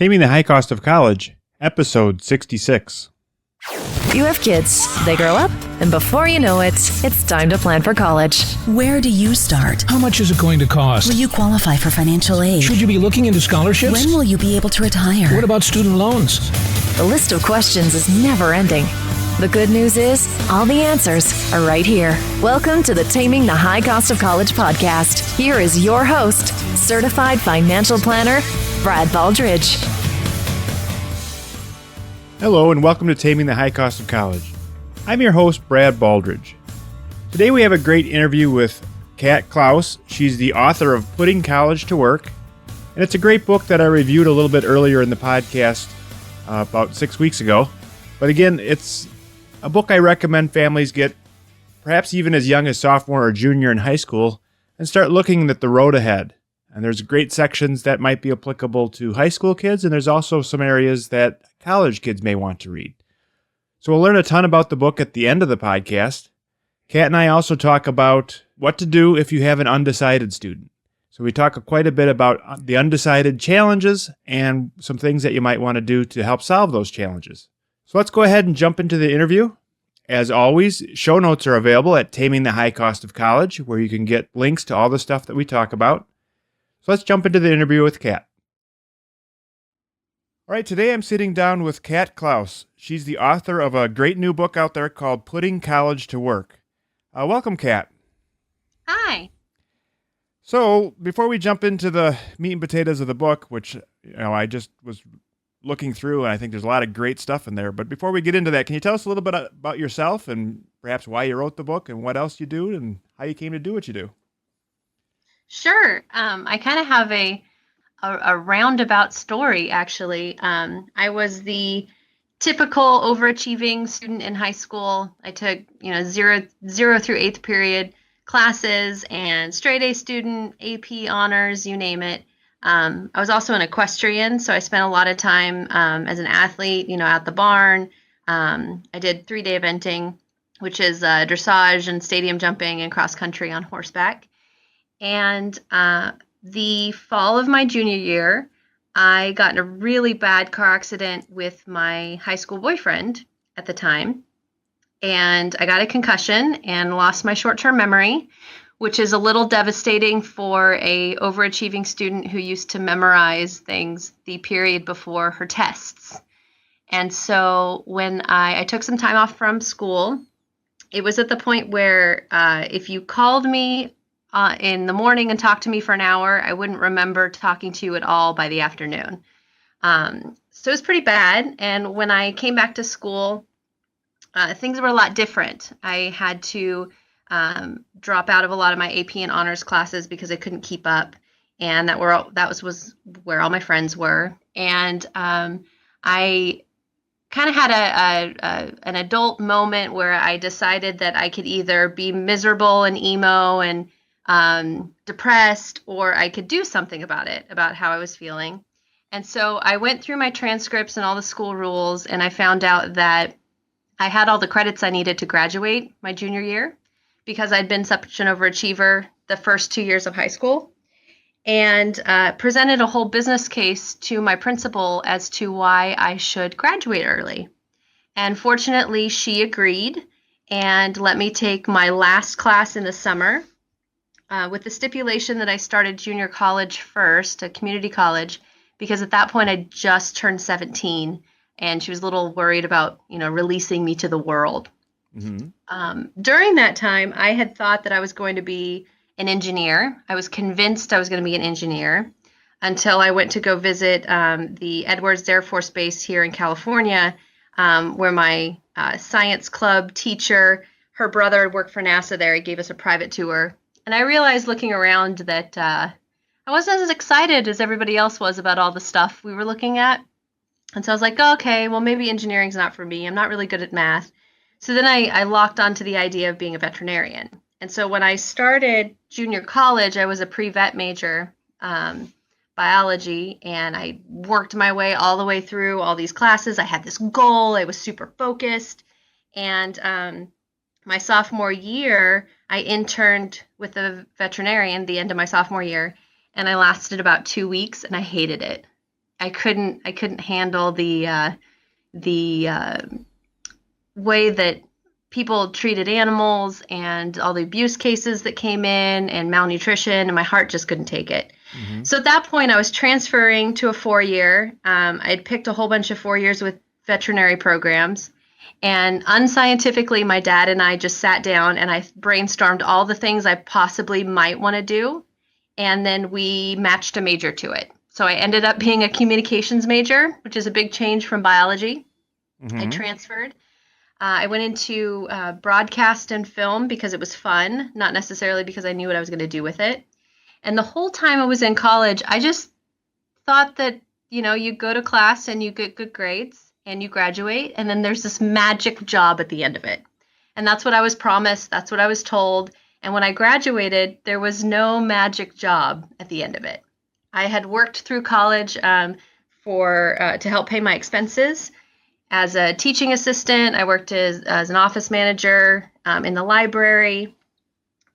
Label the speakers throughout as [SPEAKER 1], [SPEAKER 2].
[SPEAKER 1] Taming the High Cost of College, Episode 66.
[SPEAKER 2] You have kids, they grow up, and before you know it, it's time to plan for college.
[SPEAKER 3] Where do you start?
[SPEAKER 4] How much is it going to cost?
[SPEAKER 3] Will you qualify for financial aid?
[SPEAKER 4] Should you be looking into scholarships?
[SPEAKER 3] When will you be able to retire?
[SPEAKER 4] What about student loans?
[SPEAKER 2] The list of questions is never ending. The good news is, all the answers are right here. Welcome to the Taming the High Cost of College podcast. Here is your host, certified financial planner, Brad Baldridge.
[SPEAKER 1] Hello and welcome to Taming the High Cost of College. I'm your host, Brad Baldridge. Today we have a great interview with Kat Clowes. She's the author of Putting College to Work, and it's a great book that I reviewed a little bit earlier in the podcast about 6 weeks ago. But again, it's a book I recommend families get perhaps even as young as sophomore or junior in high school and start looking at the road ahead. And there's great sections that might be applicable to high school kids, and there's also some areas that college kids may want to read. So we'll learn a ton about the book at the end of the podcast. Kat and I also talk about what to do if you have an undecided student. So we talk quite a bit about the undecided challenges and some things that you might want to do to help solve those challenges. So let's go ahead and jump into the interview. As always, show notes are available at Taming the High Cost of College, where you can get links to all the stuff that we talk about. So let's jump into the interview with Kat. All right, today I'm sitting down with Kat Clowes. She's the author of a great new book out there called Putting College to Work. Welcome, Kat.
[SPEAKER 5] Hi.
[SPEAKER 1] So before we jump into the meat and potatoes of the book, which I just was looking through, and I think there's a lot of great stuff in there. But before we get into that, can you tell us a little bit about yourself and perhaps why you wrote the book and what else you do and how you came to do what you do?
[SPEAKER 5] Sure. I kind of have a roundabout story, actually. I was the typical overachieving student in high school. I took, zero through eighth period classes and straight A student, AP honors, you name it. I was also an equestrian, so I spent a lot of time as an athlete, at the barn. I did 3-day eventing, which is dressage and stadium jumping and cross country on horseback. And the fall of my junior year, I got in a really bad car accident with my high school boyfriend at the time. And I got a concussion and lost my short-term memory, which is a little devastating for a overachieving student who used to memorize things the period before her tests. And so when I took some time off from school, it was at the point where if you called me in the morning and talked to me for an hour, I wouldn't remember talking to you at all by the afternoon. So it was pretty bad. And when I came back to school, things were a lot different. I had to drop out of a lot of my AP and honors classes because I couldn't keep up, and that was where all my friends were. And I kind of had an adult moment where I decided that I could either be miserable and emo and depressed, or I could do something about it, about how I was feeling. And so I went through my transcripts and all the school rules, and I found out that I had all the credits I needed to graduate my junior year because I'd been such an overachiever the first 2 years of high school, and presented a whole business case to my principal as to why I should graduate early. And fortunately, she agreed and let me take my last class in the summer, with the stipulation that I started junior college first, a community college, because at that point I just turned 17, and she was a little worried about, releasing me to the world. Mm-hmm. During that time, I had thought that I was going to be an engineer. I was convinced I was going to be an engineer until I went to go visit the Edwards Air Force Base here in California, where my science club teacher, her brother worked for NASA there. He gave us a private tour. And I realized looking around that I wasn't as excited as everybody else was about all the stuff we were looking at. And so I was like, oh, okay, well, maybe engineering's not for me. I'm not really good at math. So then I locked onto the idea of being a veterinarian. And so when I started junior college, I was a pre-vet major, biology, and I worked my way all the way through all these classes. I had this goal. I was super focused. And my sophomore year, I interned with a veterinarian the end of my sophomore year, and I lasted about 2 weeks, and I hated it. couldn't handle the way that people treated animals and all the abuse cases that came in and malnutrition, and my heart just couldn't take it.
[SPEAKER 1] Mm-hmm.
[SPEAKER 5] So at that point, I was transferring to a 4-year. I had picked a whole bunch of 4 years with veterinary programs. And unscientifically, my dad and I just sat down and I brainstormed all the things I possibly might want to do. And then we matched a major to it. So I ended up being a communications major, which is a big change from biology.
[SPEAKER 1] Mm-hmm.
[SPEAKER 5] I transferred. I went into broadcast and film because it was fun, not necessarily because I knew what I was going to do with it. And the whole time I was in college, I just thought that, you go to class and you get good grades and you graduate, and then there's this magic job at the end of it. And that's what I was promised. That's what I was told. And when I graduated, there was no magic job at the end of it. I had worked through college to help pay my expenses. As a teaching assistant, I worked as an office manager in the library,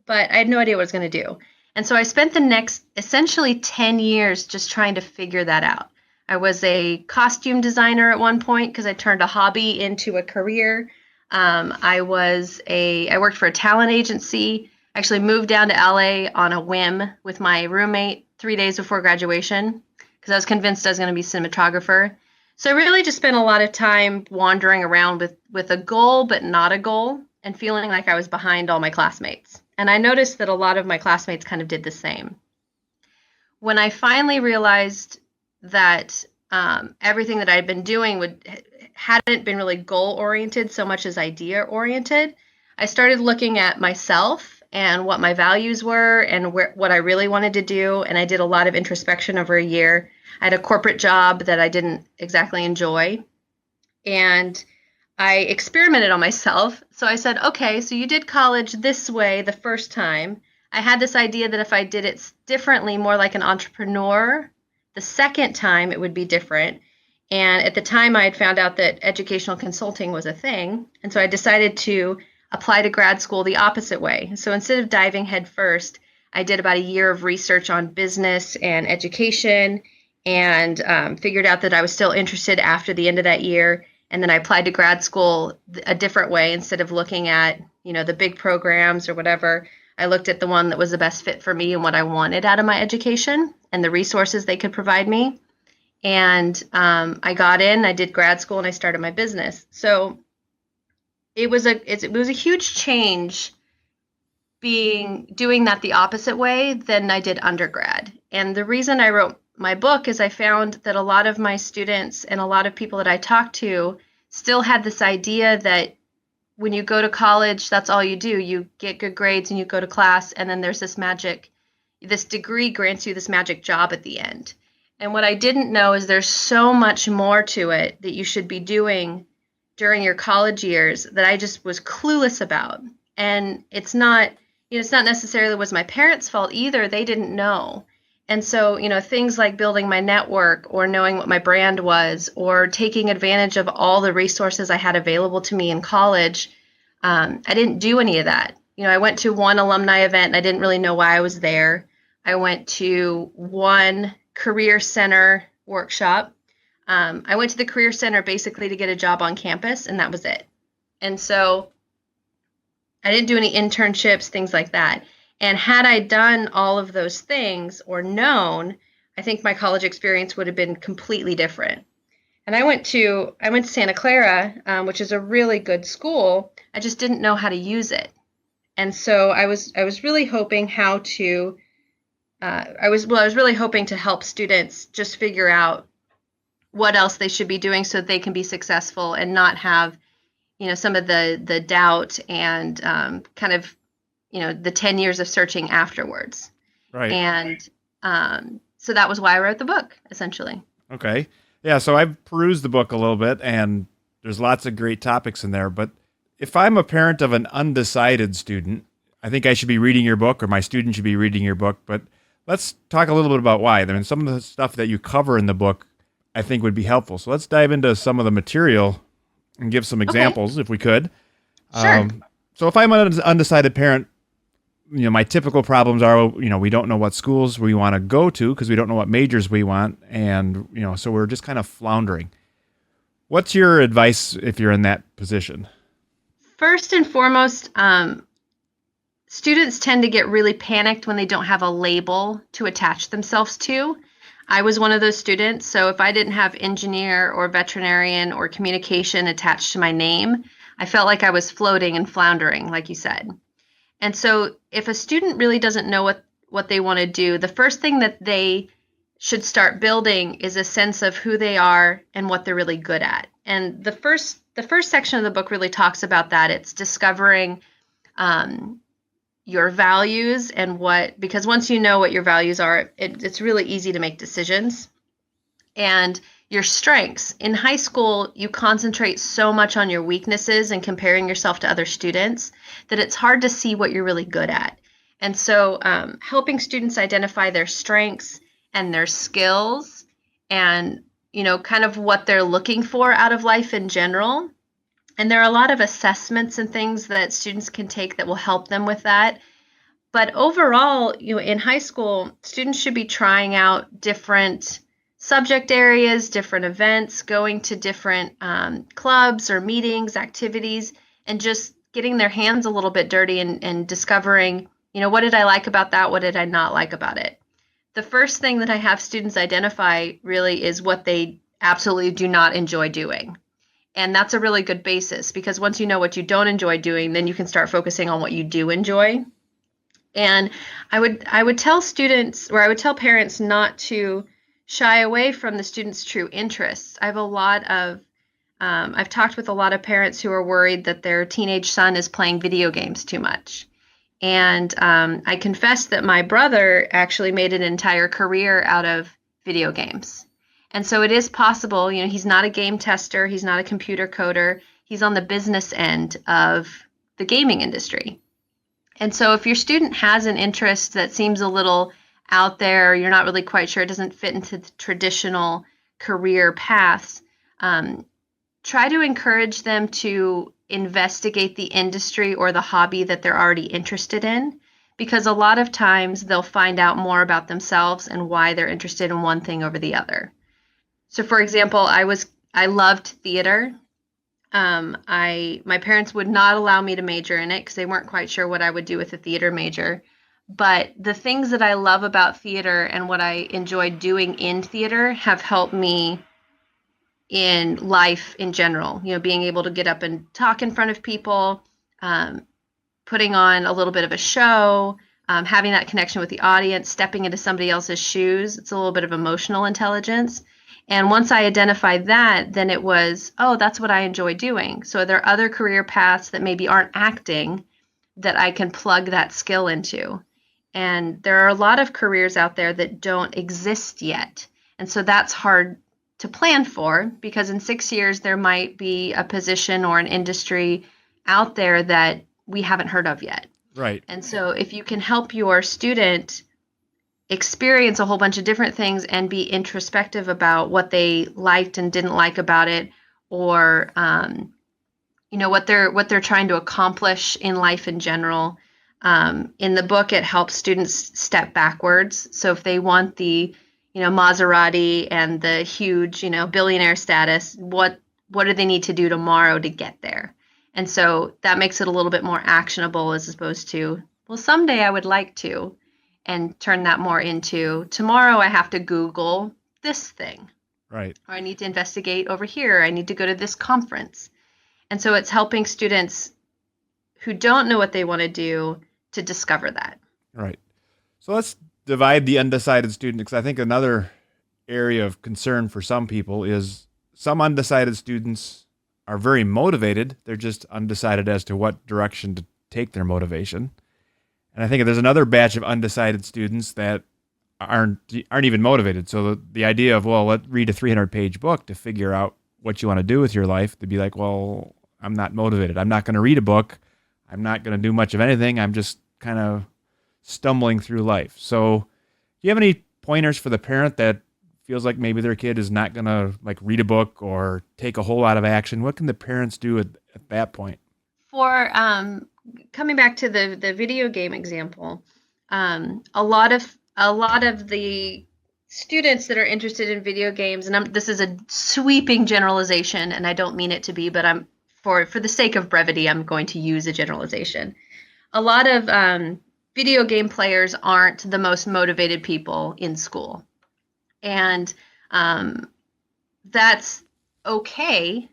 [SPEAKER 5] but I had no idea what I was going to do. And so I spent the next essentially 10 years just trying to figure that out. I was a costume designer at one point because I turned a hobby into a career. I worked for a talent agency. Actually moved down to LA on a whim with my roommate 3 days before graduation because I was convinced I was going to be a cinematographer. So I really just spent a lot of time wandering around with a goal, but not a goal, and feeling like I was behind all my classmates. And I noticed that a lot of my classmates kind of did the same. When I finally realized that everything that I'd been doing hadn't been really goal-oriented so much as idea-oriented, I started looking at myself and what my values were and what I really wanted to do. And I did a lot of introspection over a year. I had a corporate job that I didn't exactly enjoy. And I experimented on myself. So I said, okay, so you did college this way the first time. I had this idea that if I did it differently, more like an entrepreneur, the second time it would be different. And at the time I had found out that educational consulting was a thing. And so I decided to apply to grad school the opposite way. So instead of diving head first, I did about a year of research on business and education and figured out that I was still interested after the end of that year. And then I applied to grad school a different way. Instead of looking at, the big programs or whatever, I looked at the one that was the best fit for me and what I wanted out of my education and the resources they could provide me. And I got in, I did grad school, and I started my business. So it was a huge change doing that the opposite way than I did undergrad. And the reason I wrote my book is I found that a lot of my students and a lot of people that I talked to still had this idea that when you go to college, that's all you do. You get good grades and you go to class, and then there's this degree grants you this magic job at the end. And what I didn't know is there's so much more to it that you should be doing during your college years that I just was clueless about. And it's not necessarily was my parents' fault either. They didn't know. And so, things like building my network or knowing what my brand was or taking advantage of all the resources I had available to me in college, I didn't do any of that. I went to one alumni event and I didn't really know why I was there. I went to one career center workshop. I went to the career center basically to get a job on campus, and that was it. And so I didn't do any internships, things like that. And had I done all of those things or known, I think my college experience would have been completely different. And I went to Santa Clara, which is a really good school. I just didn't know how to use it. And so I was really hoping I was really hoping to help students just figure out what else they should be doing so that they can be successful and not have, some of the doubt and kind of, the 10 years of searching afterwards.
[SPEAKER 1] Right.
[SPEAKER 5] And so that was why I wrote the book, essentially.
[SPEAKER 1] Okay. Yeah, so I've perused the book a little bit, and there's lots of great topics in there. But if I'm a parent of an undecided student, I think I should be reading your book, or my student should be reading your book. But let's talk a little bit about why. I mean, some of the stuff that you cover in the book, I think would be helpful. So let's dive into some of the material and give some examples, if we could.
[SPEAKER 5] Sure.
[SPEAKER 1] So if I'm an undecided parent, my typical problems are, we don't know what schools we want to go to because we don't know what majors we want. And, so we're just kind of floundering. What's your advice if you're in that position?
[SPEAKER 5] First and foremost, students tend to get really panicked when they don't have a label to attach themselves to. I was one of those students, so if I didn't have engineer or veterinarian or communication attached to my name, I felt like I was floating and floundering, like you said. And so if a student really doesn't know what they want to do, the first thing that they should start building is a sense of who they are and what they're really good at. And the first section of the book really talks about that. It's discovering your values and because once you know what your values are, it's really easy to make decisions. And your strengths. In high school, you concentrate so much on your weaknesses and comparing yourself to other students that it's hard to see what you're really good at. And so helping students identify their strengths and their skills and, kind of what they're looking for out of life in general. And there are a lot of assessments and things that students can take that will help them with that. But overall, in high school, students should be trying out different subject areas, different events, going to different clubs or meetings, activities, and just getting their hands a little bit dirty and discovering, what did I like about that? What did I not like about it? The first thing that I have students identify really is what they absolutely do not enjoy doing. And that's a really good basis because once you know what you don't enjoy doing, then you can start focusing on what you do enjoy. And I would tell students, or I would tell parents not to shy away from the students' true interests. I've talked with a lot of parents who are worried that their teenage son is playing video games too much. And I confess that my brother actually made an entire career out of video games. And so it is possible, he's not a game tester, he's not a computer coder, he's on the business end of the gaming industry. And so if your student has an interest that seems a little out there, you're not really quite sure, it doesn't fit into the traditional career paths, try to encourage them to investigate the industry or the hobby that they're already interested in, because a lot of times they'll find out more about themselves and why they're interested in one thing over the other. So for example, I loved theater. My parents would not allow me to major in it because they weren't quite sure what I would do with a theater major. But the things that I love about theater and what I enjoy doing in theater have helped me in life in general, being able to get up and talk in front of people, putting on a little bit of a show, having that connection with the audience, stepping into somebody else's shoes. It's a little bit of emotional intelligence. And once I identified that, then it was, that's what I enjoy doing. So there are other career paths that maybe aren't acting that I can plug that skill into. And there are a lot of careers out there that don't exist yet. And so that's hard to plan for because in 6 years, there might be a position or an industry out there that we haven't heard of yet.
[SPEAKER 1] Right.
[SPEAKER 5] And so if you can help your student experience a whole bunch of different things and be introspective about what they liked and didn't like about it, or what they're trying to accomplish in life in general. In the book, it helps students step backwards. So if they want the Maserati and the huge billionaire status, what do they need to do tomorrow to get there? And so that makes it a little bit more actionable as opposed to, well, someday I would like to. And turn that more into, tomorrow I have to Google this thing.
[SPEAKER 1] Right.
[SPEAKER 5] Or I need to investigate over here. I need to go to this conference. And so it's helping students who don't know what they want to do to discover that.
[SPEAKER 1] Right. So let's divide the undecided student, because I think another area of concern for some people is some undecided students are very motivated. They're just undecided as to what direction to take their motivation. And I think there's another batch of undecided students that aren't even motivated. So the idea of, let's read a 300-page book to figure out what you want to do with your life, to be like, well, I'm not motivated. I'm not going to read a book. I'm not going to do much of anything. I'm just kind of stumbling through life. So do you have any pointers for the parent that feels like maybe their kid is not going to read a book or take a whole lot of action? What can the parents do at that point?
[SPEAKER 5] For coming back to the video game example, a lot of the students that are interested in video games, and this is a sweeping generalization, and I don't mean it to be, but for the sake of brevity, I'm going to use a generalization. A lot of video game players aren't the most motivated people in school, and that's okay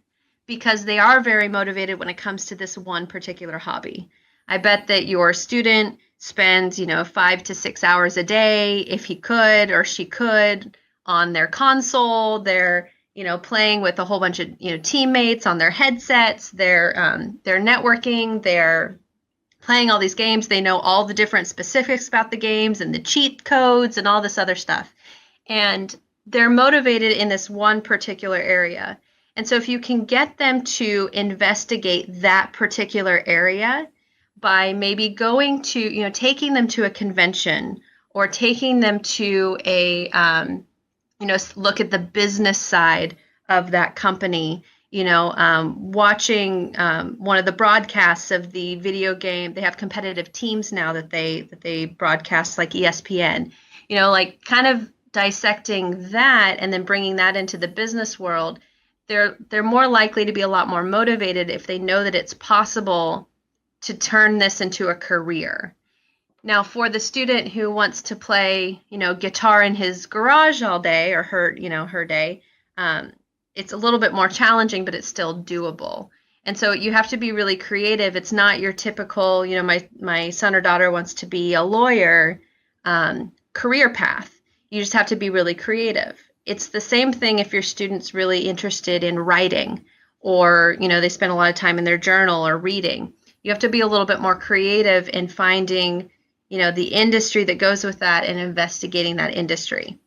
[SPEAKER 5] because they are very motivated when it comes to this one particular hobby. I bet that your student spends, 5 to 6 hours a day, if he could or she could, on their console. They're, playing with a whole bunch of, teammates on their headsets. They're networking. They're playing all these games. They know all the different specifics about the games and the cheat codes and all this other stuff. And they're motivated in this one particular area. And so if you can get them to investigate that particular area by maybe going to, taking them to a convention or taking them to a, look at the business side of that company, watching one of the broadcasts of the video game. They have competitive teams now that they broadcast, like ESPN, like kind of dissecting that and then bringing that into the business world. They're more likely to be a lot more motivated if they know that it's possible to turn this into a career. Now, for the student who wants to play, guitar in his garage all day, or her day, it's a little bit more challenging, but it's still doable. And so you have to be really creative. It's not your typical, my son or daughter wants to be a lawyer, career path. You just have to be really creative. It's the same thing if your student's really interested in writing, or, they spend a lot of time in their journal or reading. You have to be a little bit more creative in finding, the industry that goes with that and investigating that industry.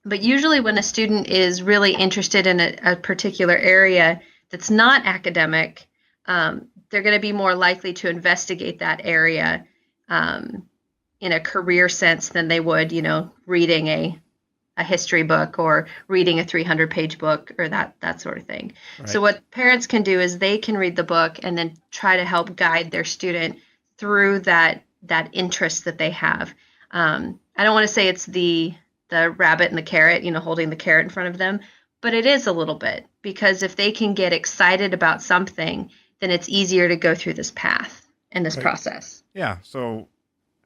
[SPEAKER 5] But usually when a student is really interested in a particular area that's not academic, they're going to be more likely to investigate that area in a career sense than they would, reading a history book or reading a 300-page book or that sort of thing. Right. So what parents can do is they can read the book and then try to help guide their student through that interest that they have. I don't want to say it's the rabbit and the carrot, holding the carrot in front of them, but it is a little bit, because if they can get excited about something, then it's easier to go through this path and this process.
[SPEAKER 1] Yeah. So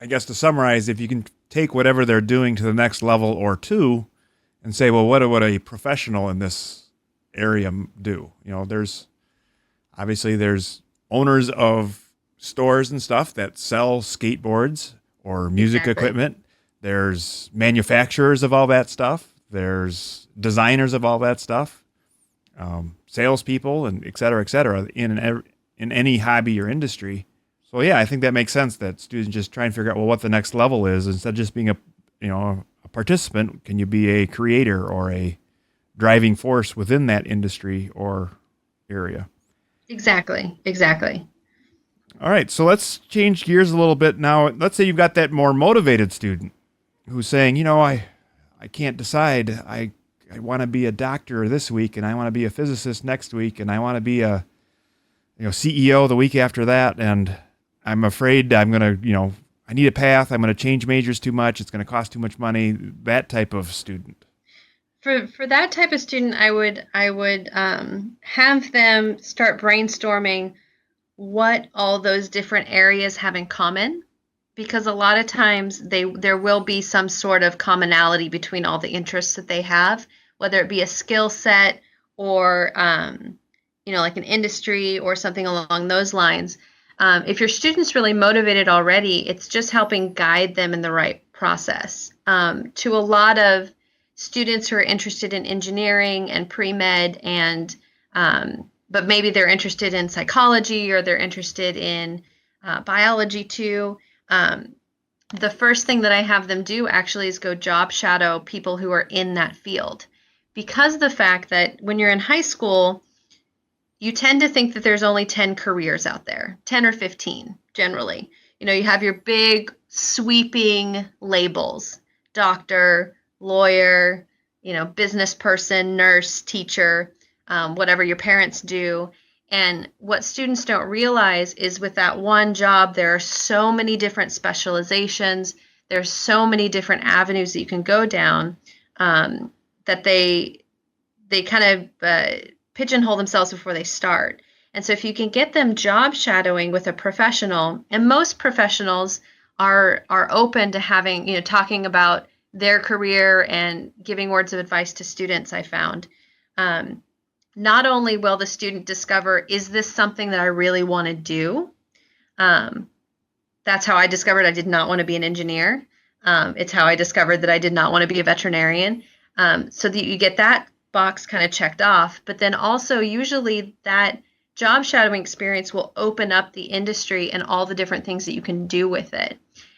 [SPEAKER 1] I guess to summarize, if you can take whatever they're doing to the next level or two and say, well, what would a professional in this area do? There's owners of stores and stuff that sell skateboards or music equipment. There's manufacturers of all that stuff. There's designers of all that stuff, salespeople, and et cetera, in any hobby or industry. So yeah, I think that makes sense that students just try and figure out, well, what the next level is. Instead of just being a participant, can you be a creator or a driving force within that industry or area? Exactly. All right, so let's change gears a little bit now. Let's say you've got that more motivated student who's saying, I can't decide. I want to be a doctor this week, and I want to be a physicist next week, and I want to be a CEO the week after that, and I'm afraid I'm going to, I need a path. I'm going to change majors too much. It's going to cost too much money. That type of student.
[SPEAKER 5] For that type of student, I would have them start brainstorming what all those different areas have in common, because a lot of times there will be some sort of commonality between all the interests that they have, whether it be a skill set or like an industry or something along those lines. If your student's really motivated already, it's just helping guide them in the right process. To a lot of students who are interested in engineering and pre-med, and but maybe they're interested in psychology or they're interested in biology too, the first thing that I have them do actually is go job shadow people who are in that field. Because of the fact that when you're in high school, you tend to think that there's only 10 careers out there, 10 or 15 generally. You have your big sweeping labels: doctor, lawyer, business person, nurse, teacher, whatever your parents do. And what students don't realize is with that one job, there are so many different specializations. There's so many different avenues that you can go down, that they kind of pigeonhole themselves before they start. And so if you can get them job shadowing with a professional, and most professionals are open to having, talking about their career and giving words of advice to students, I found. Not only will the student discover, is this something that I really want to do? That's how I discovered I did not want to be an engineer. It's how I discovered that I did not want to be a veterinarian. So that you get that box kind of checked off, but then also usually that job shadowing experience will open up the industry and all the different things that you can do with it.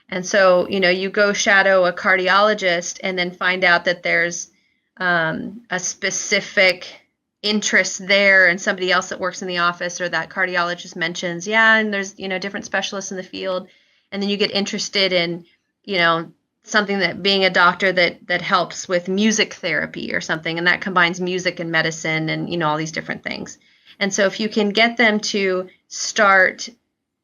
[SPEAKER 5] And so, you go shadow a cardiologist and then find out that there's a specific interest there, and somebody else that works in the office or that cardiologist mentions, and there's, different specialists in the field. And then you get interested in, something that being a doctor that helps with music therapy or something, and that combines music and medicine and, all these different things. And so if you can get them to start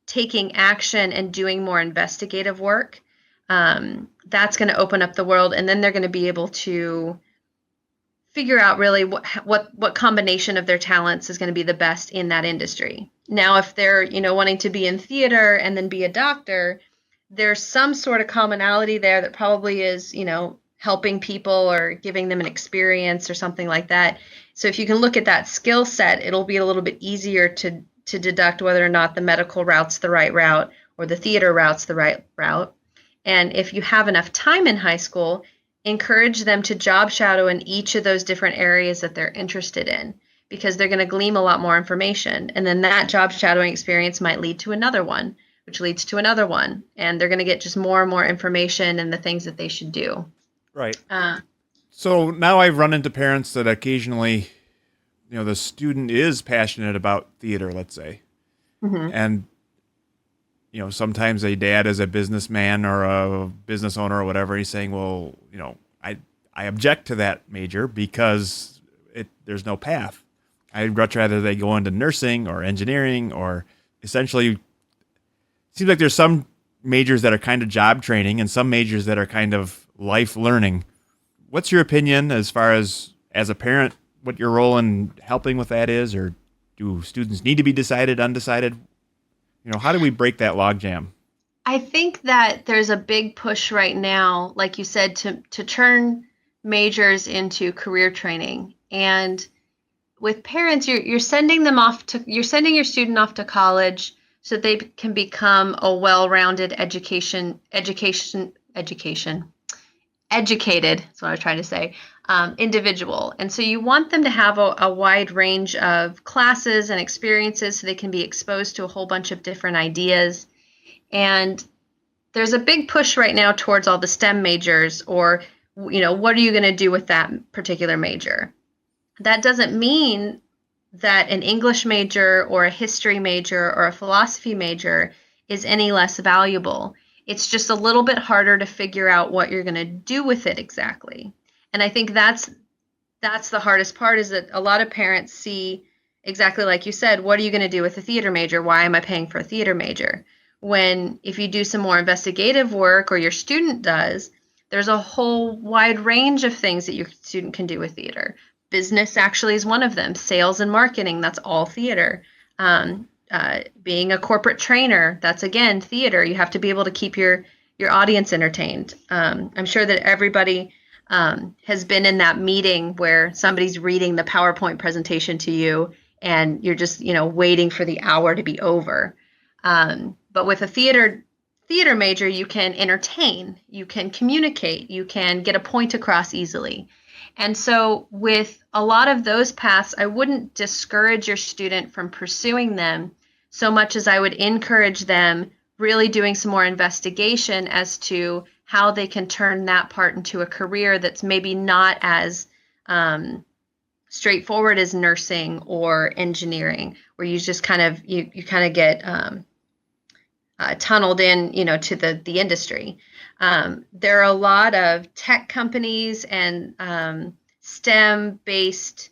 [SPEAKER 5] taking action and doing more investigative work, that's going to open up the world, and then they're going to be able to figure out really what combination of their talents is going to be the best in that industry. Now, if they're, wanting to be in theater and then be a doctor, there's some sort of commonality there that probably is, helping people or giving them an experience or something like that. So if you can look at that skill set, it'll be a little bit easier to deduct whether or not the medical route's the right route or the theater route's the right route. And if you have enough time in high school, encourage them to job shadow in each of those different areas that they're interested in, because they're going to glean a lot more information. And then that job shadowing experience might lead to another one, which leads to another one. And they're going to get just more and more information and the things that they should do.
[SPEAKER 1] Right. So now I've run into parents that occasionally, the student is passionate about theater, let's say. Mm-hmm. And, sometimes a dad is a businessman or a business owner or whatever. He's saying, well, I object to that major because there's no path. I'd much rather they go into nursing or engineering, or essentially, it seems like there's some majors that are kind of job training and some majors that are kind of life learning. What's your opinion as far as a parent, what your role in helping with that is, or do students need to be decided, undecided? How do we break that logjam?
[SPEAKER 5] I think that there's a big push right now, like you said, to turn majors into career training. And with parents, you're sending your student off to college so that they can become a well-rounded educated, that's what I was trying to say, individual. And so you want them to have a wide range of classes and experiences so they can be exposed to a whole bunch of different ideas. And there's a big push right now towards all the STEM majors, or, what are you going to do with that particular major? That doesn't mean that an English major or a history major or a philosophy major is any less valuable. It's just a little bit harder to figure out what you're going to do with it exactly. And I think that's the hardest part, is that a lot of parents see, exactly like you said, what are you going to do with a theater major? Why am I paying for a theater major? When if you do some more investigative work, or your student does, there's a whole wide range of things that your student can do with theater. Business actually is one of them. Sales and marketing, that's all theater. Being a corporate trainer, that's again theater. You have to be able to keep your audience entertained. I'm sure that everybody has been in that meeting where somebody's reading the PowerPoint presentation to you and you're just waiting for the hour to be over. But with a theater major, you can entertain, you can communicate, you can get a point across easily. And so with a lot of those paths, I wouldn't discourage your student from pursuing them so much as I would encourage them really doing some more investigation as to how they can turn that part into a career that's maybe not as straightforward as nursing or engineering, where you just kind of get tunneled in, to the industry. There are a lot of tech companies and STEM-based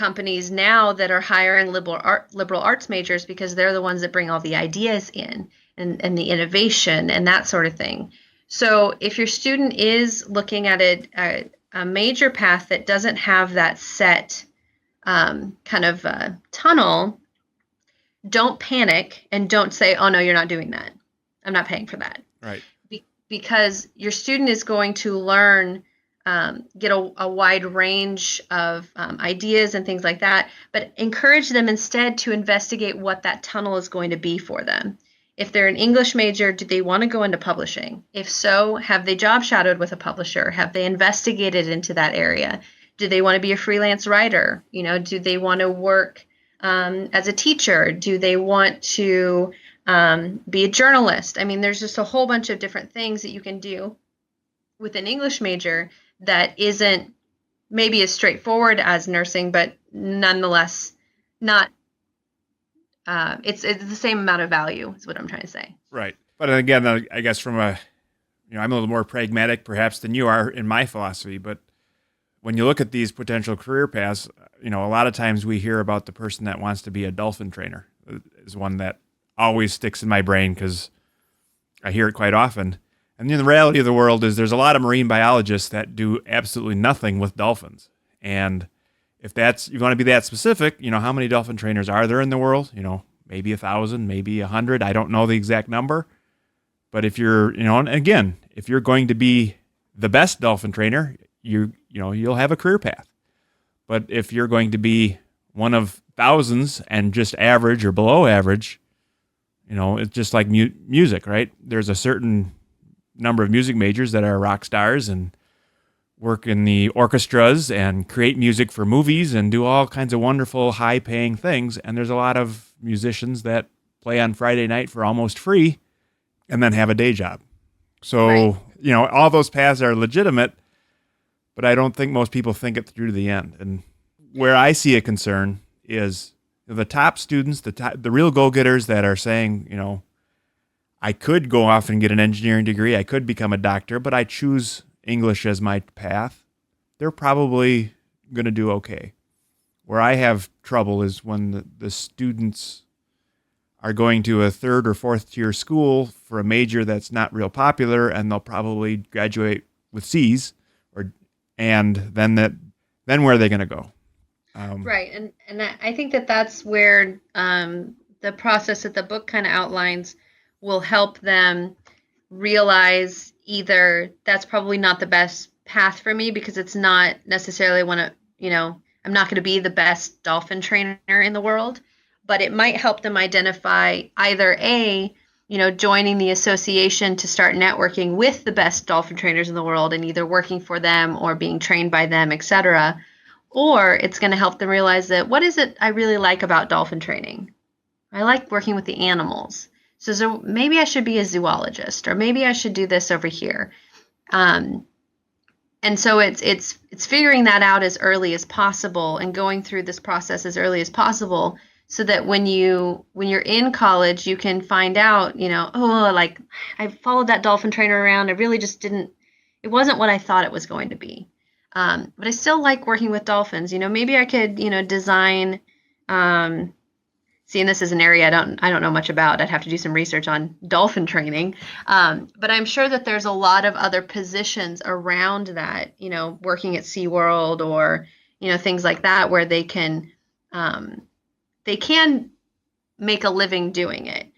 [SPEAKER 5] companies now that are hiring liberal arts majors because they're the ones that bring all the ideas in and the innovation and that sort of thing. So if your student is looking at a major path that doesn't have that set kind of tunnel, don't panic and don't say, oh, no, you're not doing that. I'm not paying for that.
[SPEAKER 1] Right.
[SPEAKER 5] Because your student is going to learn, get a wide range of ideas and things like that, but encourage them instead to investigate what that tunnel is going to be for them. If they're an English major, do they want to go into publishing? If so, have they job shadowed with a publisher? Have they investigated into that area? Do they want to be a freelance writer? Do they want to work as a teacher? Do they want to be a journalist? I mean, there's just a whole bunch of different things that you can do with an English major that isn't maybe as straightforward as nursing, but nonetheless not. It's the same amount of value is what I'm trying to say. Right.
[SPEAKER 1] But again, I guess from I'm a little more pragmatic perhaps than you are in my philosophy, but when you look at these potential career paths, a lot of times we hear about the person that wants to be a dolphin trainer is one that always sticks in my brain because I hear it quite often. And the reality of the world is there's a lot of marine biologists that do absolutely nothing with dolphins. And if you want to be that specific, how many dolphin trainers are there in the world? Maybe 1,000, maybe 100. I don't know the exact number. But if you're, and again, if you're going to be the best dolphin trainer, you'll have a career path. But if you're going to be one of thousands and just average or below average, it's just like music, right? There's a certain number of music majors that are rock stars and work in the orchestras and create music for movies and do all kinds of wonderful, high-paying things. And there's a lot of musicians that play on Friday night for almost free and then have a day job. So, right. All those paths are legitimate, but I don't think most people think it through to the end. And where I see a concern is the top students, the real go-getters that are saying, I could go off and get an engineering degree, I could become a doctor, but I choose English as my path. They're probably going to do okay. Where I have trouble is when the students are going to a third or fourth tier school for a major that's not real popular, and they'll probably graduate with C's, and then where are they going to go?
[SPEAKER 5] Right, and I think that's where the process that the book kind of outlines will help them realize either that's probably not the best path for me because it's not necessarily I'm not going to be the best dolphin trainer in the world, but it might help them identify either joining the association to start networking with the best dolphin trainers in the world and either working for them or being trained by them, etc. Or it's going to help them realize that what is it I really like about dolphin training? I like working with the animals. So maybe I should be a zoologist, or maybe I should do this over here. And so it's figuring that out as early as possible and going through this process as early as possible so that when you're in college, you can find out, I followed that dolphin trainer around. I really just it wasn't what I thought it was going to be. But I still like working with dolphins. Maybe I could, design, seeing this is an area I don't know much about. I'd have to do some research on dolphin training. But I'm sure that there's a lot of other positions around that, working at SeaWorld or, things like that where they can make a living doing it.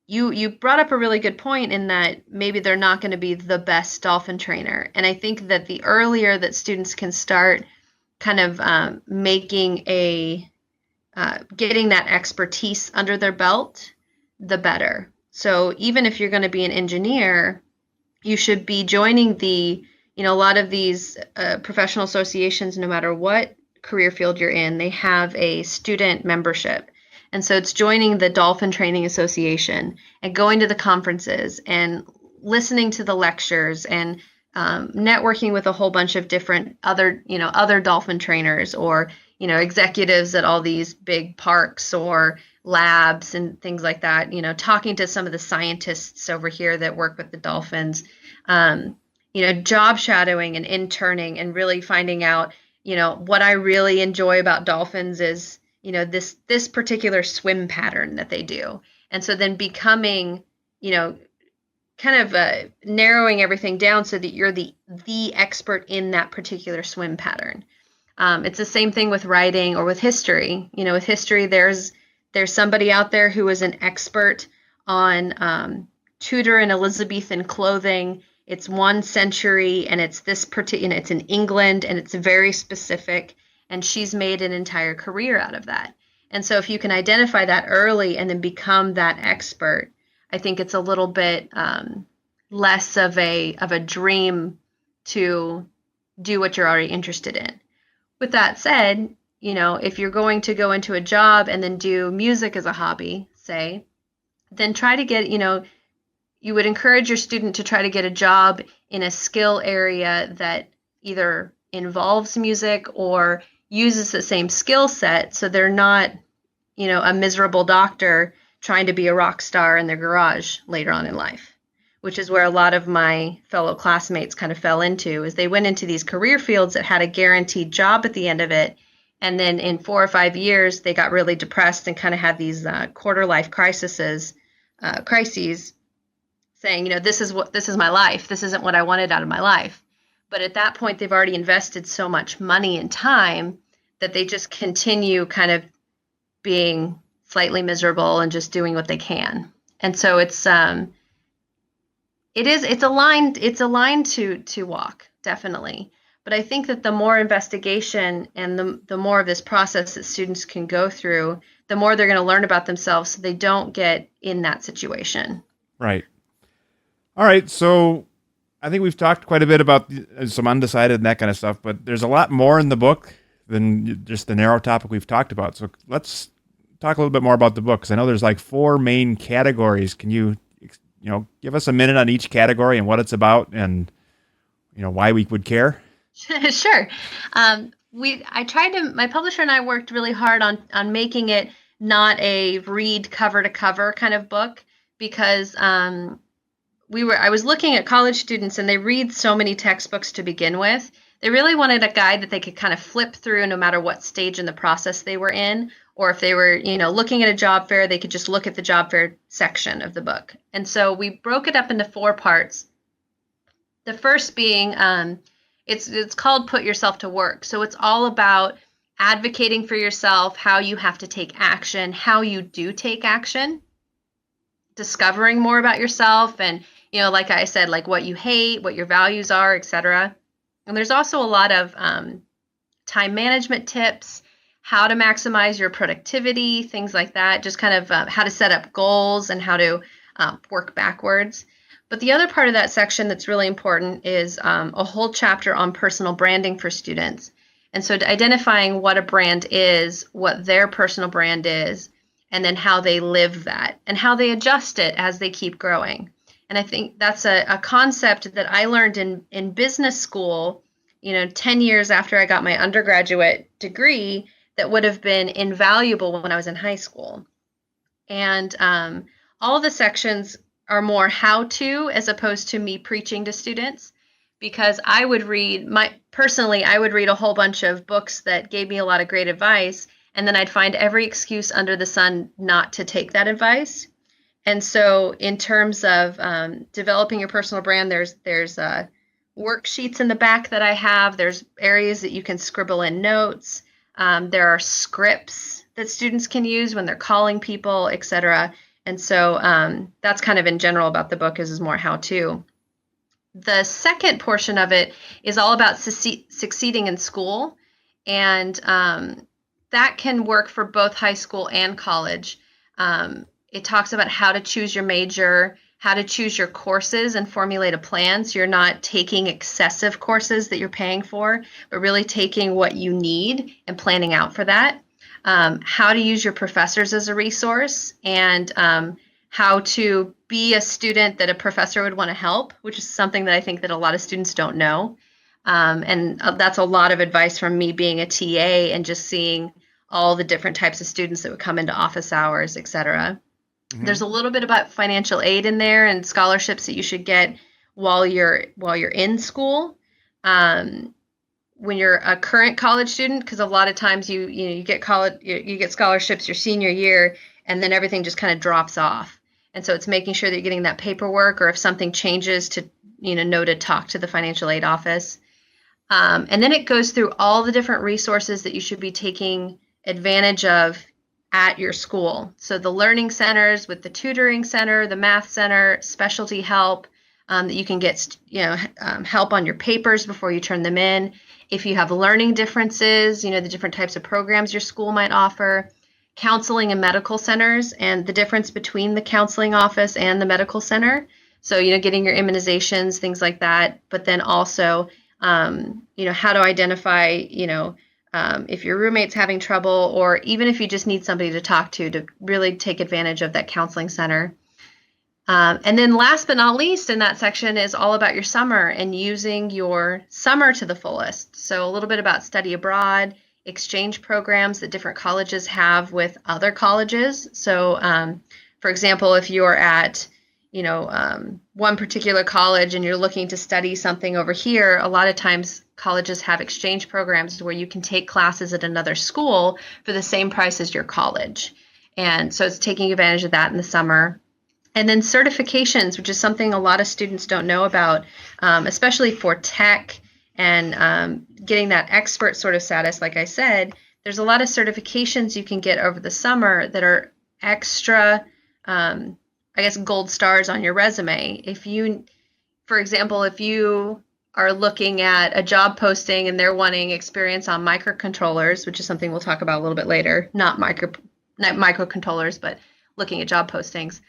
[SPEAKER 5] You brought up a really good point in that maybe they're not going to be the best dolphin trainer. And I think that the earlier that students can start kind of making getting that expertise under their belt, the better. So even if you're going to be an engineer, you should be joining a lot of these professional associations, no matter what career field you're in, they have a student membership. And so it's joining the Dolphin Training Association and going to the conferences and listening to the lectures and networking with a whole bunch of different other dolphin trainers or, executives at all these big parks or labs and things like that, talking to some of the scientists over here that work with the dolphins, job shadowing and interning and really finding out, what I really enjoy about dolphins is, this particular swim pattern that they do. And so then becoming, kind of narrowing everything down so that you're the expert in that particular swim pattern. It's the same thing with writing or with history. With history, there's somebody out there who is an expert on Tudor and Elizabethan clothing. It's one century, and it's this particular. It's in England, and it's very specific. And she's made an entire career out of that. And so, if you can identify that early and then become that expert, I think it's a little bit less of a dream to do what you're already interested in. With that said, if you're going to go into a job and then do music as a hobby, say, then try to get, you would encourage your student to try to get a job in a skill area that either involves music or uses the same skill set, so they're not, a miserable doctor trying to be a rock star in their garage later on in life, which is where a lot of my fellow classmates kind of fell into, is they went into these career fields that had a guaranteed job at the end of it. And then in 4 or 5 years, they got really depressed and kind of had these quarter life crises, saying, this is my life. This isn't what I wanted out of my life. But at that point, they've already invested so much money and time that they just continue kind of being slightly miserable and just doing what they can. And so it's a line to walk, definitely. But I think that the more investigation and the more of this process that students can go through, the more they're going to learn about themselves so they don't get in that situation.
[SPEAKER 1] Right. All right. So I think we've talked quite a bit about some undecided and that kind of stuff, but there's a lot more in the book than just the narrow topic we've talked about. So let's talk a little bit more about the book, because I know there's like 4 main categories. Can you give us a minute on each category and what it's about and, why we would care?
[SPEAKER 5] Sure. My publisher and I worked really hard on making it not a read cover to cover kind of book, because I was looking at college students and they read so many textbooks to begin with. They really wanted a guide that they could kind of flip through no matter what stage in the process they were in, or if they were, looking at a job fair, they could just look at the job fair section of the book. And so we broke it up into 4 parts. The first being, it's called Put Yourself to Work. So it's all about advocating for yourself, how you have to take action, how you do take action, discovering more about yourself, and, like I said, like what you hate, what your values are, etc. And there's also a lot of time management tips, how to maximize your productivity, things like that, just kind of how to set up goals and how to work backwards. But the other part of that section that's really important is a whole chapter on personal branding for students. And so identifying what a brand is, what their personal brand is, and then how they live that and how they adjust it as they keep growing. And I think that's a concept that I learned in business school, 10 years after I got my undergraduate degree, that would have been invaluable when I was in high school. And all the sections are more how-to as opposed to me preaching to students, because I would read a whole bunch of books that gave me a lot of great advice, and then I'd find every excuse under the sun not to take that advice. And so in terms of developing your personal brand, there's worksheets in the back that I have. There's areas that you can scribble in notes. There are scripts that students can use when they're calling people, etc. And so that's kind of in general about the book, is more how-to. The second portion of it is all about succeeding in school. And that can work for both high school and college. It talks about how to choose your major, how to choose your courses and formulate a plan, so you're not taking excessive courses that you're paying for, but really taking what you need and planning out for that. How to use your professors as a resource, and how to be a student that a professor would want to help, which is something that I think that a lot of students don't know. And that's a lot of advice from me being a TA and just seeing all the different types of students that would come into office hours, etc. Mm-hmm. There's a little bit about financial aid in there and scholarships that you should get while you're in school. when you're a current college student, because a lot of times you get you get scholarships your senior year, and then everything just kind of drops off. And so it's making sure that you're getting that paperwork, or if something changes, to know to talk to the financial aid office. And then it goes through all the different resources that you should be taking advantage of at your school. So the learning centers with the tutoring center, the math center, specialty help, that you can get, help on your papers before you turn them in. If you have learning differences, the different types of programs your school might offer, counseling and medical centers, and the difference between the counseling office and the medical center. So, getting your immunizations, things like that, but then also, how to identify, if your roommate's having trouble, or even if you just need somebody to talk to really take advantage of that counseling center. And then last but not least in that section is all about your summer and using your summer to the fullest. So a little bit about study abroad, exchange programs that different colleges have with other colleges. So, for example, if you're at, one particular college and you're looking to study something over here, a lot of times colleges have exchange programs where you can take classes at another school for the same price as your college. And so it's taking advantage of that in the summer. And then certifications, which is something a lot of students don't know about, especially for tech and getting that expert sort of status. Like I said, there's a lot of certifications you can get over the summer that are extra, gold stars on your resume. For example, if you are looking at a job posting and they're wanting experience on microcontrollers, which is something we'll talk about a little bit later, not microcontrollers, but looking at job postings.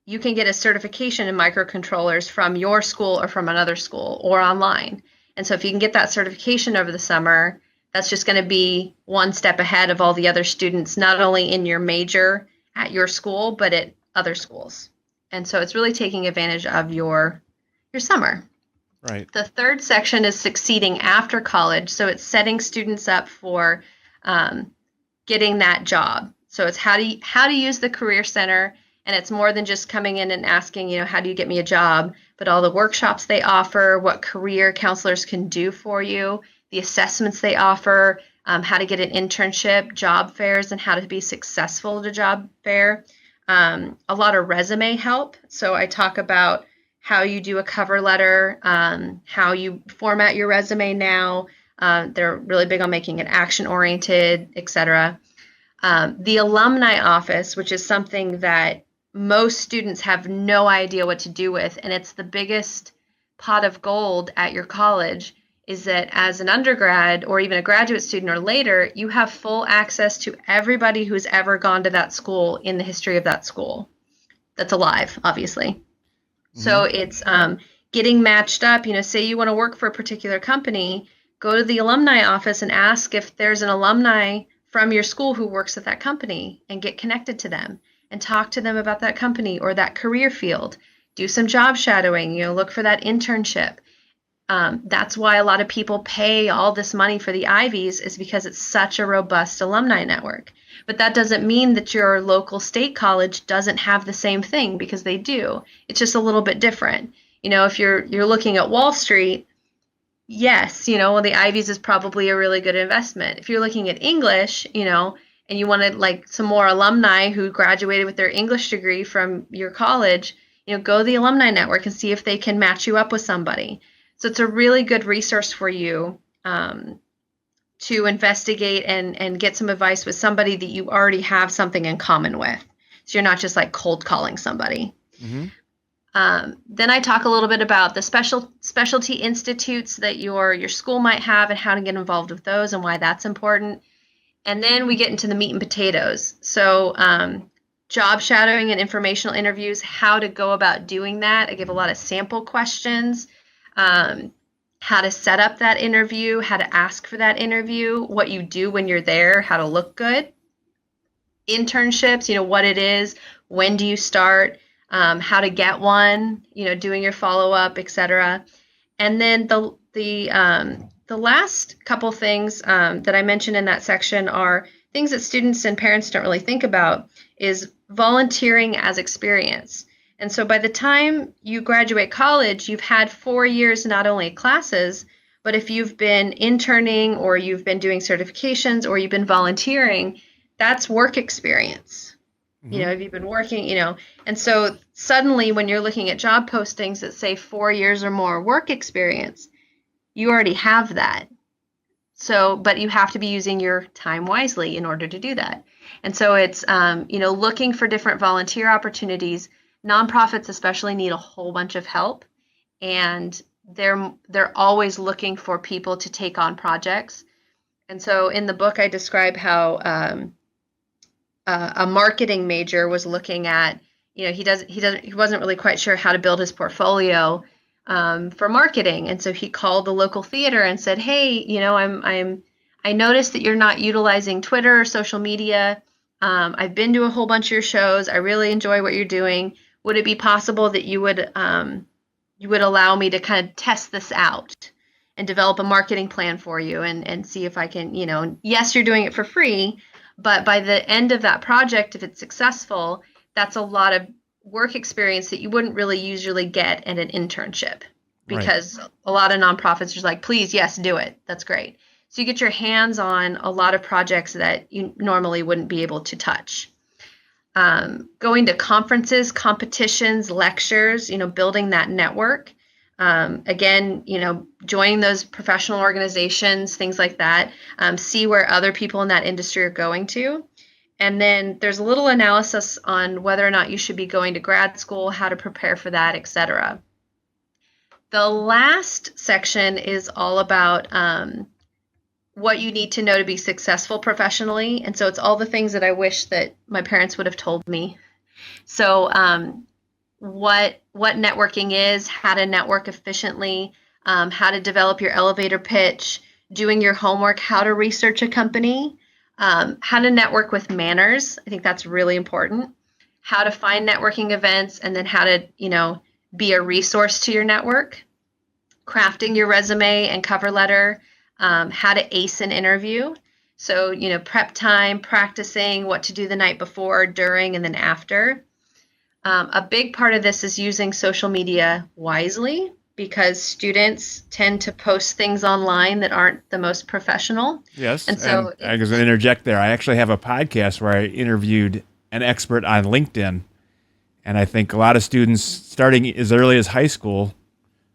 [SPEAKER 5] You can get a certification in microcontrollers from your school or from another school or online. And so if you can get that certification over the summer, that's just going to be one step ahead of all the other students, not only in your major at your school, but at other schools. And so it's really taking advantage of your summer.
[SPEAKER 1] Right.
[SPEAKER 5] The third section is succeeding after college. So it's setting students up for getting that job. So it's how to use the Career Center. And it's more than just coming in and asking, how do you get me a job, but all the workshops they offer, what career counselors can do for you, the assessments they offer, how to get an internship, job fairs, and how to be successful at a job fair. A lot of resume help. So I talk about how you do a cover letter, how you format your resume now. They're really big on making it action-oriented, etc. The alumni office, which is something that most students have no idea what to do with, and it's the biggest pot of gold at your college, is that as an undergrad or even a graduate student or later, you have full access to everybody who's ever gone to that school in the history of that school that's alive, obviously. Mm-hmm. So it's getting matched up. Say you want to work for a particular company, go to the alumni office and ask if there's an alumni from your school who works at that company and get connected to them and talk to them about that company or that career field. Do some job shadowing, look for that internship. That's why a lot of people pay all this money for the Ivies, is because it's such a robust alumni network. But that doesn't mean that your local state college doesn't have the same thing, because they do. It's just a little bit different. If you're looking at Wall Street, yes, the Ivies is probably a really good investment. If you're looking at English, and you wanted like some more alumni who graduated with their English degree from your college, go to the alumni network and see if they can match you up with somebody. So it's a really good resource for you to investigate and get some advice with somebody that you already have something in common with. So you're not just like cold calling somebody. Mm-hmm. Then I talk a little bit about the specialty institutes that your school might have and how to get involved with those and why that's important. And then we get into the meat and potatoes. So job shadowing and informational interviews, how to go about doing that. I give a lot of sample questions, how to set up that interview, how to ask for that interview, what you do when you're there, how to look good. Internships, what it is, when do you start, how to get one, doing your follow-up, etc. And then the last couple things that I mentioned in that section are things that students and parents don't really think about, is volunteering as experience. And so by the time you graduate college, you've had 4 years not only classes, But if you've been interning or you've been doing certifications or you've been volunteering, that's work experience. If you've been working, and so suddenly when you're looking at job postings that say 4 years or more work experience, you already have that. So, but you have to be using your time wisely in order to do that. And so it's, looking for different volunteer opportunities. Nonprofits especially need a whole bunch of help, and they're always looking for people to take on projects. And so in the book, I describe how a marketing major was looking at, he wasn't really quite sure how to build his portfolio for marketing. And so he called the local theater and said, hey, I noticed that you're not utilizing Twitter or social media. I've been to a whole bunch of your shows. I really enjoy what you're doing. Would it be possible that you would allow me to kind of test this out and develop a marketing plan for you and see if I can, yes, you're doing it for free, but by the end of that project, if it's successful, that's a lot of work experience that you wouldn't really usually get at an internship, because a lot of nonprofits are like, please, yes, do it. That's great. So you get your hands on a lot of projects that you normally wouldn't be able to touch. Going to conferences, competitions, lectures, building that network. Again, joining those professional organizations, things like that. See where other people in that industry are going to. And then there's a little analysis on whether or not you should be going to grad school, how to prepare for that, etc. The last section is all about what you need to know to be successful professionally. And so it's all the things that I wish that my parents would have told me. So what networking is, how to network efficiently, how to develop your elevator pitch, doing your homework, how to research a company, how to network with manners. I think that's really important. How to find networking events, and then how to, be a resource to your network. Crafting your resume and cover letter, how to ace an interview. So, prep time, practicing what to do the night before, during, and then after. A big part of this is using social media wisely, because students tend to post things online that aren't the most professional.
[SPEAKER 1] Yes,
[SPEAKER 5] and so
[SPEAKER 1] I was going to interject there. I actually have a podcast where I interviewed an expert on LinkedIn, and I think a lot of students starting as early as high school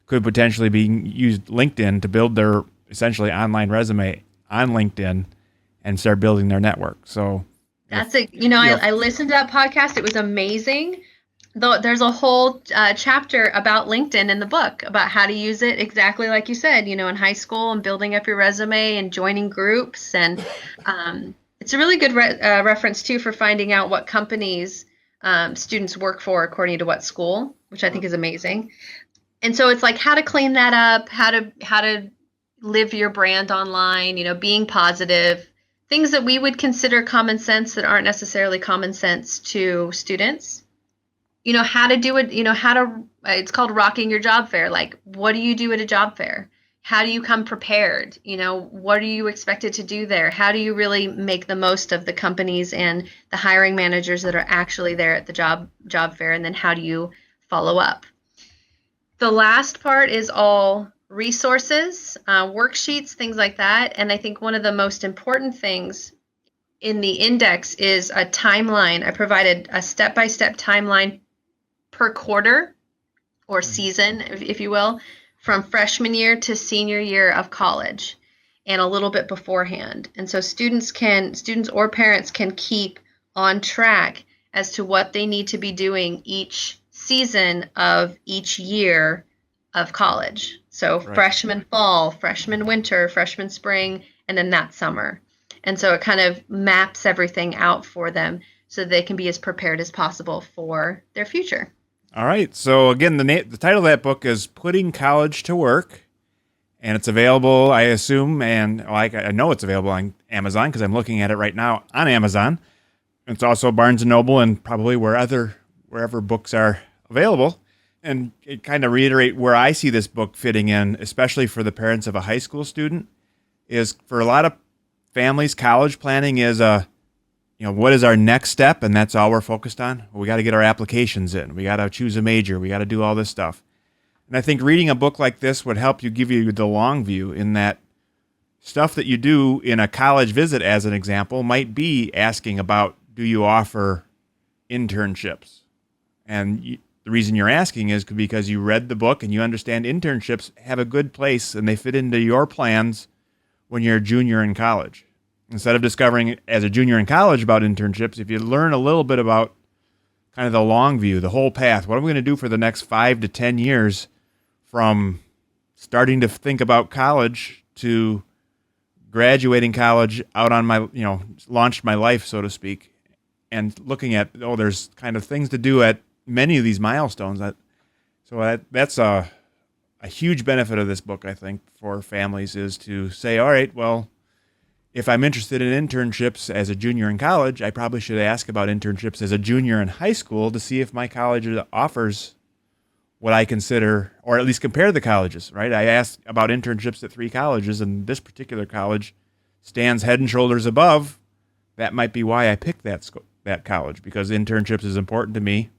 [SPEAKER 1] could potentially be used LinkedIn to build their essentially online resume on LinkedIn and start building their network. So
[SPEAKER 5] that's I listened to that podcast. It was amazing. Though there's a whole chapter about LinkedIn in the book about how to use it exactly like you said, in high school, and building up your resume and joining groups. And it's a really good reference too for finding out what companies students work for according to what school, which I think is amazing. And so it's like how to clean that up, how to live your brand online, being positive, things that we would consider common sense that aren't necessarily common sense to students. How to do it, it's called rocking your job fair. Like, what do you do at a job fair? How do you come prepared? What are you expected to do there? How do you really make the most of the companies and the hiring managers that are actually there at the job fair? And then how do you follow up? The last part is all resources, worksheets, things like that. And I think one of the most important things in the index is a timeline. I provided a step-by-step timeline per quarter or season, if you will, from freshman year to senior year of college, and a little bit beforehand. And so students or parents can keep on track as to what they need to be doing each season of each year of college. So freshman fall, freshman winter, freshman spring, and then that summer. And so it kind of maps everything out for them so they can be as prepared as possible for their future.
[SPEAKER 1] All right. So again, the title of that book is Putting College to Work, and it's available, I assume, and I know it's available on Amazon because I'm looking at it right now on Amazon. It's also Barnes & Noble and probably wherever books are available. And it kind of reiterate where I see this book fitting in, especially for the parents of a high school student, is for a lot of families, college planning is what is our next step? And that's all we're focused on. We got to get our applications in. We got to choose a major. We got to do all this stuff. And I think reading a book like this would help you give you the long view in that stuff that you do in a college visit, as an example, might be asking about, do you offer internships? And the reason you're asking is because you read the book and you understand internships have a good place and they fit into your plans when you're a junior in college. Instead of discovering as a junior in college about internships, if you learn a little bit about kind of the long view, the whole path, what am I going to do for the next 5 to 10 years from starting to think about college to graduating college, out on my, launched my life, so to speak, and looking at, there's kind of things to do at many of these milestones. That's a huge benefit of this book, I think, for families, is to say, all right, well, if I'm interested in internships as a junior in college, I probably should ask about internships as a junior in high school to see if my college offers what I consider, or at least compare the colleges, right? I asked about internships at 3 colleges, and this particular college stands head and shoulders above. That might be why I picked that college, because internships is important to me.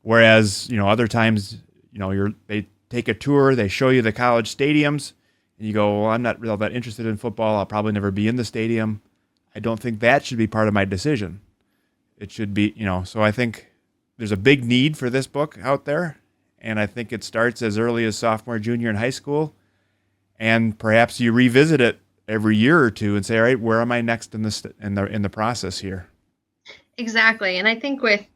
[SPEAKER 1] Whereas, other times, they take a tour, they show you the college stadiums, and you go, well, I'm not really that interested in football. I'll probably never be in the stadium. I don't think that should be part of my decision. It should be, so I think there's a big need for this book out there. And I think it starts as early as sophomore, junior in high school. And perhaps you revisit it every year or two and say, all right, where am I next in the process here?
[SPEAKER 5] Exactly. And I think with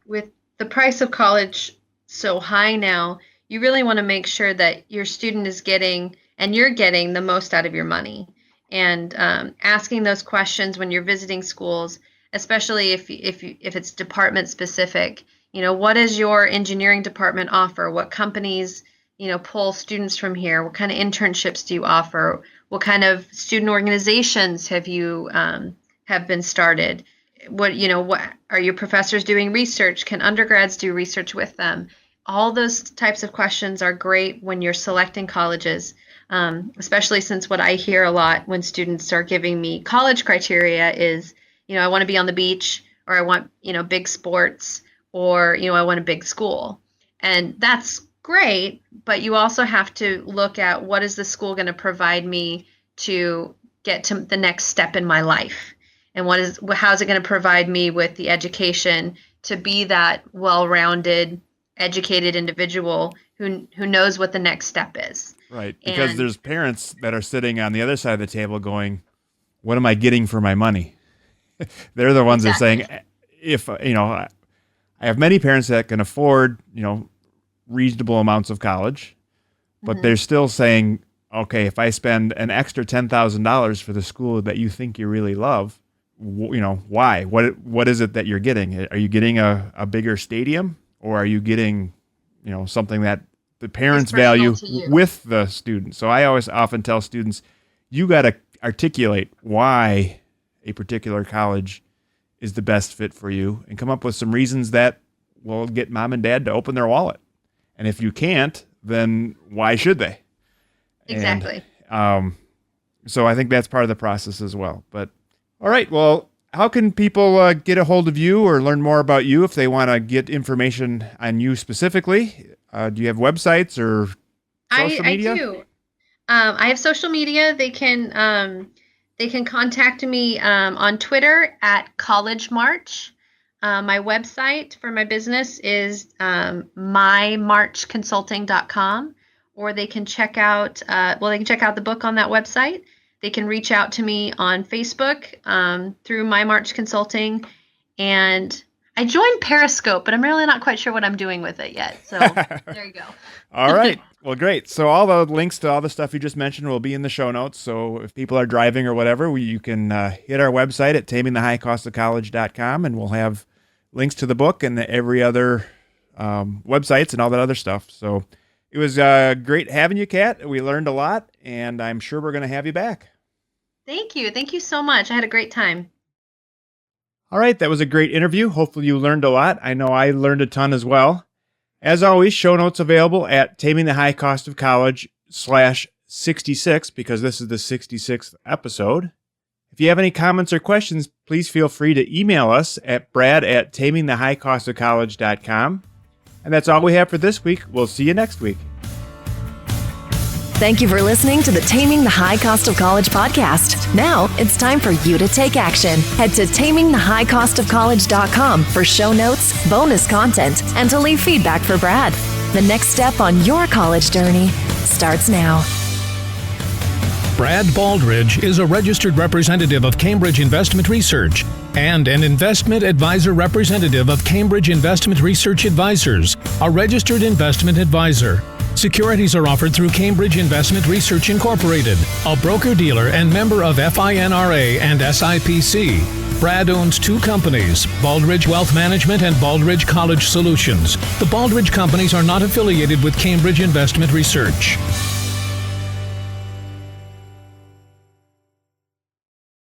[SPEAKER 5] the price of college so high now, you really want to make sure that your student is getting, and you're getting, the most out of your money. And asking those questions when you're visiting schools, especially if it's department specific. What does your engineering department offer? What companies, pull students from here? What kind of internships do you offer? What kind of student organizations have you have been started? What are your professors doing research? Can undergrads do research with them? All those types of questions are great when you're selecting colleges, especially since what I hear a lot when students are giving me college criteria is, I want to be on the beach, or I want, big sports, or, I want a big school. And that's great, but you also have to look at, what is the school going to provide me to get to the next step in my life? And how is it going to provide me with the education to be that well-rounded, educated individual who knows what the next step is? Right,
[SPEAKER 1] because there's parents that are sitting on the other side of the table going, what am I getting for my money? They're the ones that are saying, if, I have many parents that can afford, reasonable amounts of college, but they're still saying, okay, if I spend an extra $10,000 for the school that you think you really love, why? What is it that you're getting? Are you getting a bigger stadium, or are you getting, something that the parents value with the student? So I always often tell students, you got to articulate why a particular college is the best fit for you, and come up with some reasons that will get mom and dad to open their wallet. And if you can't, then why should they?
[SPEAKER 5] Exactly.
[SPEAKER 1] And, so I think that's part of the process as well. But all right, well, how can people get a hold of you or learn more about you if they want to get information on you specifically? Do you have websites or social media?
[SPEAKER 5] I do. I have social media. They can contact me on Twitter at College March. My website for my business is mymarchconsulting.com, or they can check out the book on that website. They can reach out to me on Facebook through My March Consulting, and I joined Periscope, but I'm really not quite sure what I'm doing with it yet. So there you go.
[SPEAKER 1] All right. Well, great. So all the links to all the stuff you just mentioned will be in the show notes. So if people are driving or whatever, you can hit our website at tamingthehighcostofcollege.com, and we'll have links to the book and every other websites and all that other stuff. So it was great having you, Kat. We learned a lot, and I'm sure we're going to have you back.
[SPEAKER 5] Thank you. Thank you so much. I had a great time.
[SPEAKER 1] All right. That was a great interview. Hopefully you learned a lot. I know I learned a ton as well. As always, show notes available at tamingthehighcostofcollege/66, because this is the 66th episode. If you have any comments or questions, please feel free to email us at brad@tamingthehighcostofcollege.com. And that's all we have for this week. We'll see you next week.
[SPEAKER 2] Thank you for listening to the Taming the High Cost of College podcast. Now it's time for you to take action. Head to tamingthehighcostofcollege.com for show notes, bonus content, and to leave feedback for Brad. The next step on your college journey starts now.
[SPEAKER 4] Brad Baldridge is a registered representative of Cambridge Investment Research and an investment advisor representative of Cambridge Investment Research Advisors, a registered investment advisor. Securities are offered through Cambridge Investment Research Incorporated, a broker-dealer and member of FINRA and SIPC. Brad owns two companies, Baldridge Wealth Management and Baldridge College Solutions. The Baldridge companies are not affiliated with Cambridge Investment Research.